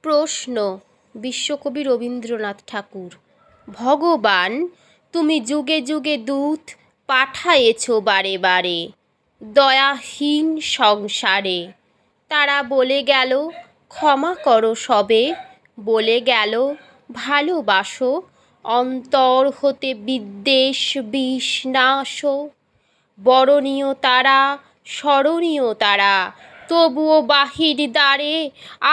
প্রশ্ন বিশ্বকবি রবীন্দ্রনাথ ঠাকুর। ভগবান, তুমি যুগে যুগে দূত পাঠায়েছ বারে বারে দয়াহীন সংসারে। তারা বলে গেল ক্ষমা করো সবে, বলে গেল ভালোবাসো, অন্তর হতে বিদ্বেষ বিষ নাশো। বরণীয় তারা, স্মরণীয় তারা, তবুও বাহির দ্বারে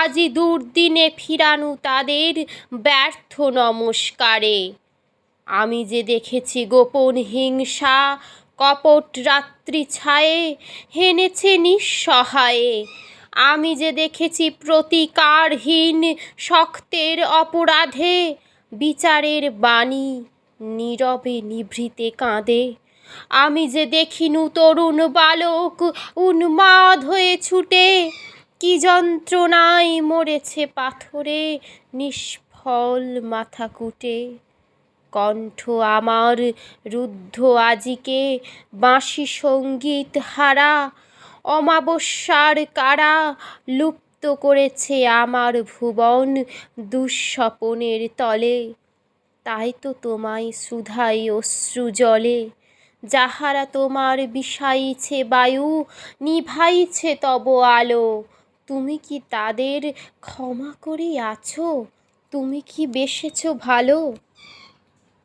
আজি দুর্দিনে ফিরানু তাদের ব্যর্থ নমস্কারে। আমি যে দেখেছি গোপন হিংসা, কপট রাত্রি ছায়ে হেনেছে নিঃসহায়ে। আমি যে দেখেছি প্রতিকারহীন শক্তের অপরাধে বিচারের বাণী নীরবে নিভৃতে কাঁদে। আমি যে দেখিনু তরুণ বালক উন্মাদ হয়ে ছুটে কি যন্ত্রণায় মরেছে পাথরে নিষ্ফল মাথা কুটে। কণ্ঠ আমার রুদ্ধ আজিকে বাঁশি সঙ্গীত হারা, অমাবস্যার কারা লুপ্ত করেছে আমার ভুবন দুঃস্বপনের তলে। তাই তো তোমায় সুধাই অশ্রু জলে, যাহারা তোমার বিষাইছে বায়ু নিভাইছে তব আলো। তুমি কি তাদের ক্ষমা করিয়াছ? তুমি কি বেসেছ ভালো?